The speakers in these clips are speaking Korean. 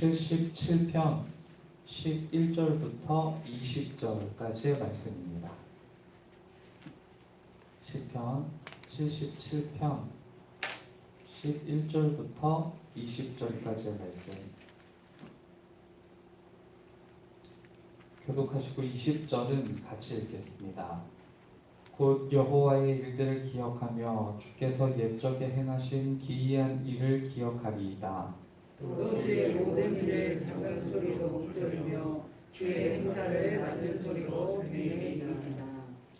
77편 11절부터 20절까지의 말씀입니다. 시편 77편 11절부터 20절까지의 말씀. 교독하시고 20절은 같이 읽겠습니다. 곧 여호와의 일들을 기억하며 주께서 옛적에 행하신 기이한 일을 기억하리이다. 또 주의 모든 일을 작은 소리로 목소리며 주의 행사를 낮은 소리로 명예이다.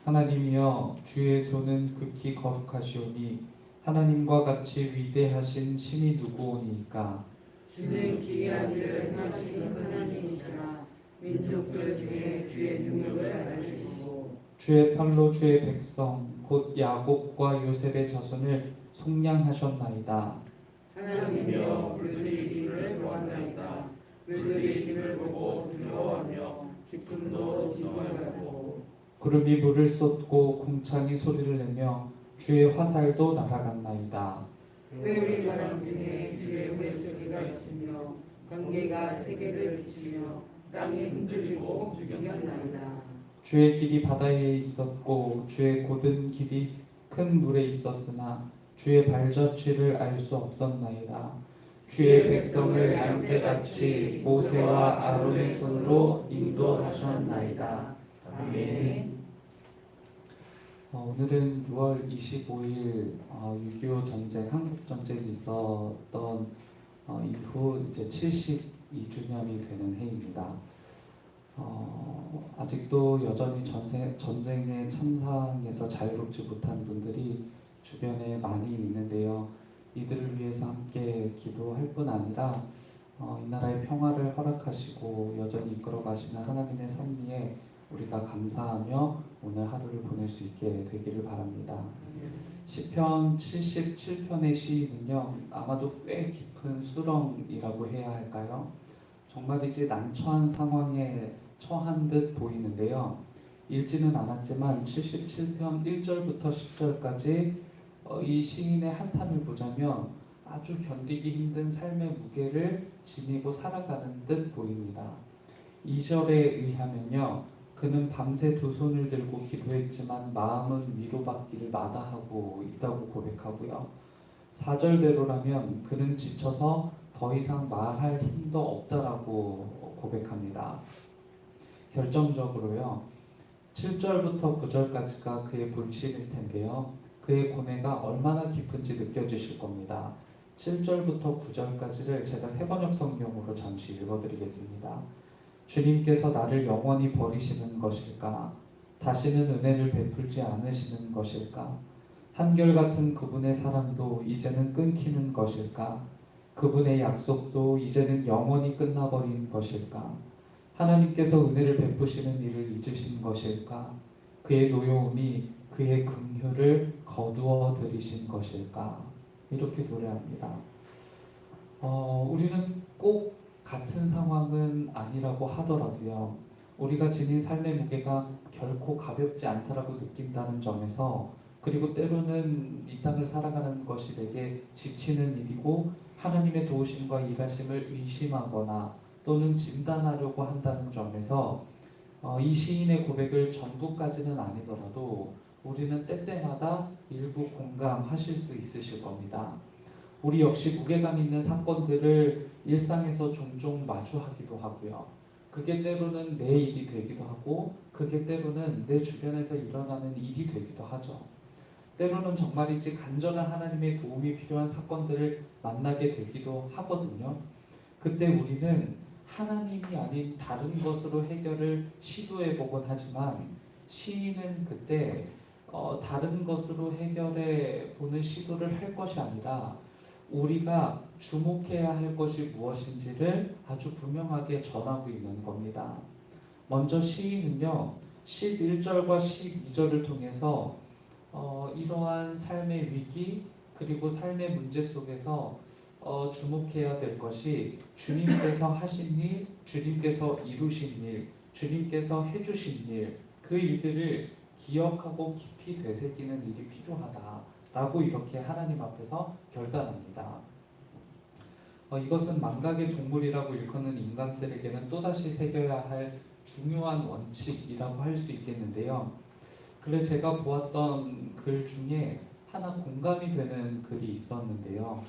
하나님이여 주의 도는 극히 거룩하시오니 하나님과 같이 위대하신 신이 누구오니까. 주는 기이한 일을 행하시는 하나님이시라. 민족들 중에 주의 능력을 알리시고 주의 팔로 주의 백성 곧 야곱과 요셉의 자손을 속량하셨나이다. 하나님이여 물들이 주를 보았나이다. 물들이 주를 보고 두려워하며 기쁨도 진동하고 구름이 물을 쏟고 궁창이 소리를 내며 주의 화살도 날아갔나이다. 회오리 바람 중에 주의 휘소리가 있으며 번개가 세계를 비추며 땅이 흔들리고 죽였나이다. 주의 길이 바다에 있었고 주의 곧은 길이 큰 물에 있었으나 주의 발자취를 알 수 없었나이다. 주의 백성을 양떼같이 모세와 아론의 손으로 인도하셨나이다. 아멘. 오늘은 6월 25일 6.25 전쟁, 한국 전쟁이 있었던 이후 이제 72주년이 되는 해입니다. 아직도 여전히 전쟁의 참상에서 자유롭지 못한 분들이 주변에 많이 있는데요. 이들을 위해서 함께 기도할 뿐 아니라 이 나라의 평화를 허락하시고 여전히 이끌어 가시는 하나님의 섭리에 우리가 감사하며 오늘 하루를 보낼 수 있게 되기를 바랍니다. 시편 77편의 시인은요, 아마도 꽤 깊은 수렁이라고 해야 할까요? 정말이지 난처한 상황에 처한 듯 보이는데요. 읽지는 않았지만 77편 1절부터 10절까지 이 시인의 한탄을 보자면 아주 견디기 힘든 삶의 무게를 지니고 살아가는 듯 보입니다. 2절에 의하면요, 그는 밤새 두 손을 들고 기도했지만 마음은 위로받기를 마다하고 있다고 고백하고요. 4절대로라면 그는 지쳐서 더 이상 말할 힘도 없다라고 고백합니다. 결정적으로요, 7절부터 9절까지가 그의 본심일 텐데요. 그의 고뇌가 얼마나 깊은지 느껴지실 겁니다. 7절부터 9절까지를 제가 세번역 성경으로 잠시 읽어드리겠습니다. 주님께서 나를 영원히 버리시는 것일까? 다시는 은혜를 베풀지 않으시는 것일까? 한결같은 그분의 사랑도 이제는 끊기는 것일까? 그분의 약속도 이제는 영원히 끝나버린 것일까? 하나님께서 은혜를 베푸시는 일을 잊으신 것일까? 그의 노여움이 그의 긍휼을 거두어 들이신 것일까? 이렇게 노래합니다. 우리는 꼭 같은 상황은 아니라고 하더라도요, 우리가 지닌 삶의 무게가 결코 가볍지 않다라고 느낀다는 점에서, 그리고 때로는 이 땅을 살아가는 것이 되게 지치는 일이고 하나님의 도우심과 일하심을 의심하거나 또는 진단하려고 한다는 점에서 이 시인의 고백을 전부까지는 아니더라도 우리는 때때마다 일부 공감하실 수 있으실 겁니다. 우리 역시 무게감 있는 사건들을 일상에서 종종 마주하기도 하고요. 그게 때로는 내 일이 되기도 하고 그게 때로는 내 주변에서 일어나는 일이 되기도 하죠. 때로는 정말이지 간절한 하나님의 도움이 필요한 사건들을 만나게 되기도 하거든요. 그때 우리는 하나님이 아닌 다른 것으로 해결을 시도해보곤 하지만 시인은 그때 다른 것으로 해결해 보는 시도를 할 것이 아니라 우리가 주목해야 할 것이 무엇인지를 아주 분명하게 전하고 있는 겁니다. 먼저 시인은요, 11절과 12절을 통해서 이러한 삶의 위기 그리고 삶의 문제 속에서 주목해야 될 것이 주님께서 하신 일, 주님께서 이루신 일, 주님께서 해주신 일, 그 일들을 기억하고 깊이 되새기는 일이 필요하다라고 이렇게 하나님 앞에서 결단합니다. 이것은 망각의 동물이라고 일컫는 인간들에게는 또다시 새겨야 할 중요한 원칙이라고 할 수 있겠는데요. 그래 제가 보았던 글 중에 하나 공감이 되는 글이 있었는데요.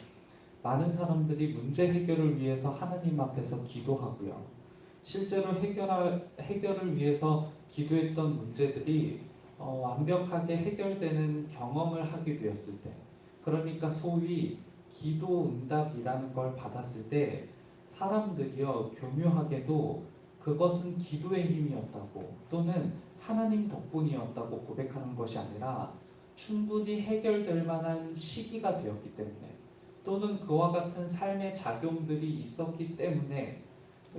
많은 사람들이 문제 해결을 위해서 하나님 앞에서 기도하고요. 실제로 해결을 위해서 기도했던 문제들이 완벽하게 해결되는 경험을 하게 되었을 때, 그러니까 소위 기도 응답이라는 걸 받았을 때 사람들이요 교묘하게도 그것은 기도의 힘이었다고 또는 하나님 덕분이었다고 고백하는 것이 아니라 충분히 해결될 만한 시기가 되었기 때문에 또는 그와 같은 삶의 작용들이 있었기 때문에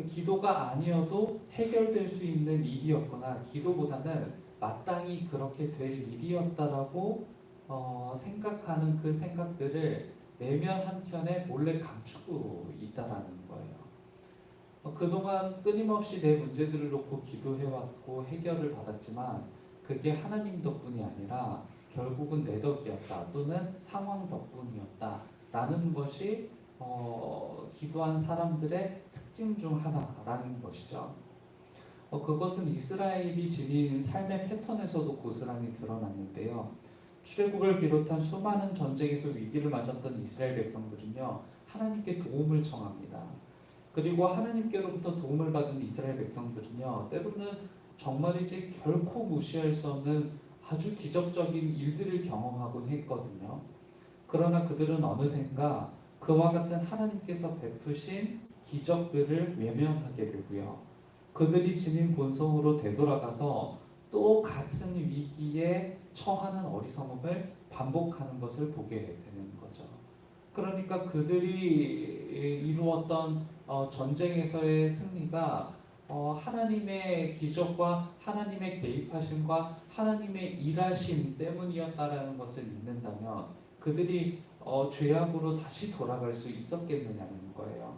기도가 아니어도 해결될 수 있는 일이었거나 기도보다는 마땅히 그렇게 될 일이었다라고 생각하는 그 생각들을 내면 한켠에 몰래 감추고 있다라는 거예요. 그동안 끊임없이 내 문제들을 놓고 기도해왔고 해결을 받았지만 그게 하나님 덕분이 아니라 결국은 내 덕이었다 또는 상황 덕분이었다라는 것이 기도한 사람들의 특징 중 하나라는 것이죠. 그것은 이스라엘이 지닌 삶의 패턴에서도 고스란히 드러났는데요. 출애굽을 비롯한 수많은 전쟁에서 위기를 맞았던 이스라엘 백성들은요, 하나님께 도움을 청합니다. 그리고 하나님께로부터 도움을 받은 이스라엘 백성들은요, 때로는 정말이지 결코 무시할 수 없는 아주 기적적인 일들을 경험하곤 했거든요. 그러나 그들은 어느샌가 그와 같은 하나님께서 베푸신 기적들을 외면하게 되고요. 그들이 지닌 본성으로 되돌아가서 또 같은 위기에 처하는 어리석음을 반복하는 것을 보게 되는 거죠. 그러니까 그들이 이루었던 전쟁에서의 승리가 하나님의 기적과 하나님의 개입하심과 하나님의 일하심 때문이었다라는 것을 믿는다면 그들이 죄악으로 다시 돌아갈 수 있었겠느냐는 거예요.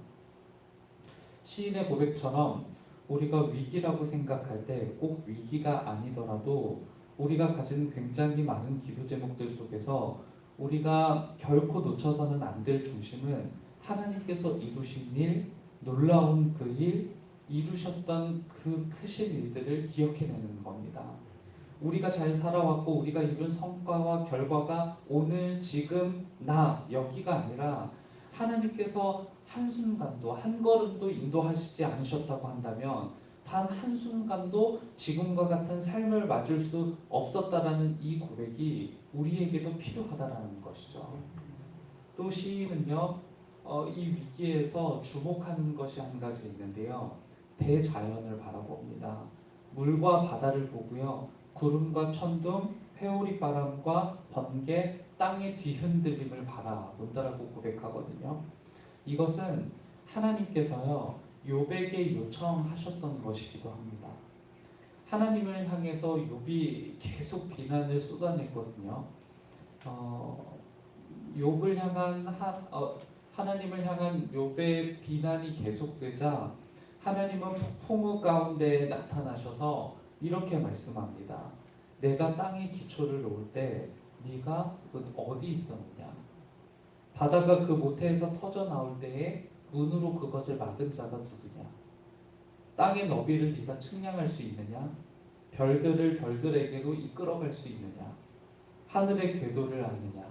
시인의 고백처럼 우리가 위기라고 생각할 때 꼭 위기가 아니더라도 우리가 가진 굉장히 많은 기도 제목들 속에서 우리가 결코 놓쳐서는 안 될 중심은 하나님께서 이루신 일, 놀라운 그 일, 이루셨던 그 크신 일들을 기억해내는 겁니다. 우리가 잘 살아왔고 우리가 이룬 성과와 결과가 오늘 지금 나 여기가 아니라 하나님께서 한순간도 한 걸음도 인도하시지 않으셨다고 한다면 단 한순간도 지금과 같은 삶을 맞을 수 없었다라는 이 고백이 우리에게도 필요하다라는 것이죠. 또 시인은요, 이 위기에서 주목하는 것이 한 가지 있는데요. 대자연을 바라봅니다. 물과 바다를 보고요. 구름과 천둥, 회오리 바람과 번개, 땅의 뒤흔들림을 바라본다라고 고백하거든요. 이것은 하나님께서요 욥에게 요청하셨던 것이기도 합니다. 하나님을 향해서 욥이 계속 비난을 쏟아냈거든요. 욥을 향한 하나님을 향한 욥의 비난이 계속되자 하나님은 폭풍우 가운데 나타나셔서 이렇게 말씀합니다. 내가 땅에 기초를 놓을 때 네가 어디 있었느냐? 바다가 그 모태에서 터져 나올 때에 문으로 그것을 막은 자가 누구냐? 땅의 너비를 네가 측량할 수 있느냐? 별들을 별들에게로 이끌어갈 수 있느냐? 하늘의 궤도를 아느냐?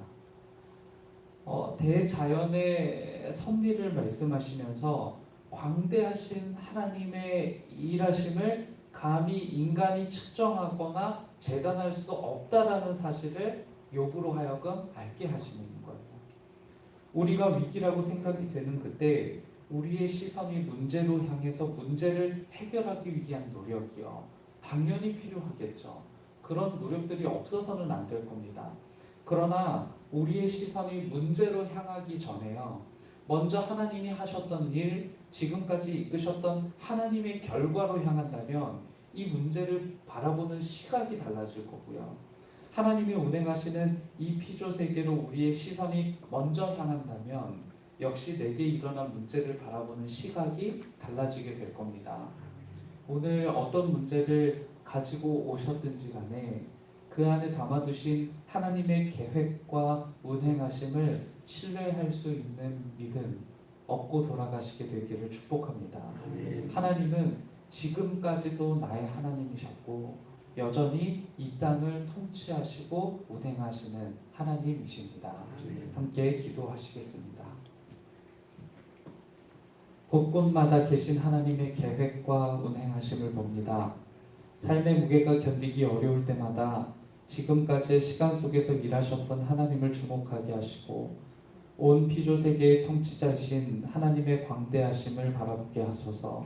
대자연의 섭리를 말씀하시면서 광대하신 하나님의 일하심을 감히 인간이 측정하거나 재단할 수 없다라는 사실을 욥으로 하여금 알게 하시는 거예요. 우리가 위기라고 생각이 되는 그때 우리의 시선이 문제로 향해서 문제를 해결하기 위한 노력이요. 당연히 필요하겠죠. 그런 노력들이 없어서는 안 될 겁니다. 그러나 우리의 시선이 문제로 향하기 전에요. 먼저 하나님이 하셨던 일, 지금까지 이끄셨던 하나님의 결과로 향한다면 이 문제를 바라보는 시각이 달라질 거고요. 하나님이 운행하시는 이 피조 세계로 우리의 시선이 먼저 향한다면 역시 내게 일어난 문제를 바라보는 시각이 달라지게 될 겁니다. 오늘 어떤 문제를 가지고 오셨든지 간에 그 안에 담아두신 하나님의 계획과 운행하심을 신뢰할 수 있는 믿음, 얻고 돌아가시게 되기를 축복합니다. 아멘. 하나님은 지금까지도 나의 하나님이셨고 여전히 이 땅을 통치하시고 운행하시는 하나님이십니다. 함께 기도하시겠습니다. 곳곳마다 계신 하나님의 계획과 운행하심을 봅니다. 삶의 무게가 견디기 어려울 때마다 지금까지의 시간 속에서 일하셨던 하나님을 주목하게 하시고 온 피조 세계의 통치자이신 하나님의 광대하심을 바라보게 하소서.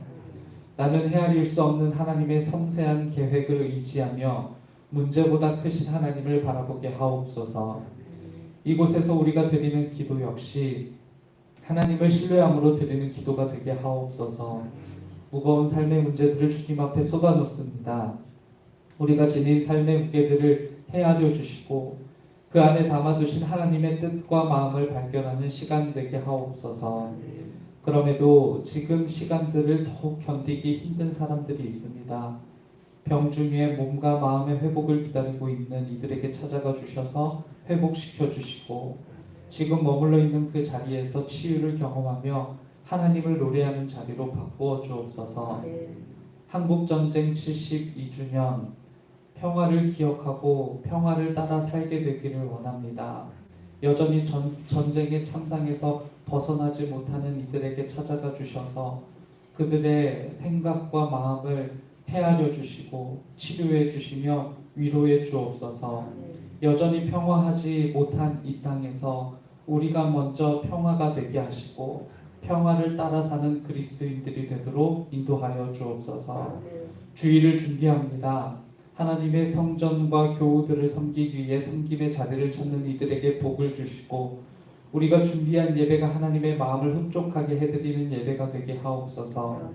나는 헤아릴 수 없는 하나님의 섬세한 계획을 의지하며 문제보다 크신 하나님을 바라보게 하옵소서. 이곳에서 우리가 드리는 기도 역시 하나님을 신뢰함으로 드리는 기도가 되게 하옵소서. 무거운 삶의 문제들을 주님 앞에 쏟아놓습니다. 우리가 지닌 삶의 무게들을 헤아려 주시고 그 안에 담아두신 하나님의 뜻과 마음을 발견하는 시간 되게 하옵소서. 그럼에도 지금 시간들을 더욱 견디기 힘든 사람들이 있습니다. 병 중에 몸과 마음의 회복을 기다리고 있는 이들에게 찾아가 주셔서 회복시켜 주시고 지금 머물러 있는 그 자리에서 치유를 경험하며 하나님을 노래하는 자리로 바꾸어 주옵소서. 한국전쟁 72주년 평화를 기억하고 평화를 따라 살게 되기를 원합니다. 여전히 전쟁의 참상에서 벗어나지 못하는 이들에게 찾아가 주셔서 그들의 생각과 마음을 헤아려 주시고 치료해 주시며 위로해 주옵소서. 여전히 평화하지 못한 이 땅에서 우리가 먼저 평화가 되게 하시고 평화를 따라 사는 그리스도인들이 되도록 인도하여 주옵소서. 주일을 준비합니다. 하나님의 성전과 교우들을 섬기기 위해 섬김의 자리를 찾는 이들에게 복을 주시고 우리가 준비한 예배가 하나님의 마음을 흡족하게 해드리는 예배가 되게 하옵소서.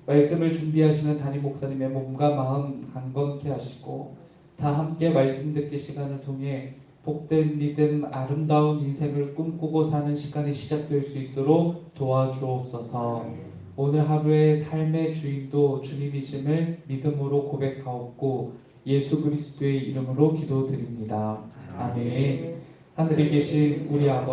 말씀을 준비하시는 담임 목사님의 몸과 마음 강건케 하시고 다 함께 말씀 듣기 시간을 통해 복된 믿음, 아름다운 인생을 꿈꾸고 사는 시간이 시작될 수 있도록 도와주옵소서. 오늘 하루의 삶의 주인도 주님이심을 믿음으로 고백하옵고 예수 그리스도의 이름으로 기도드립니다. 아멘. 하늘에 계신 우리 아버지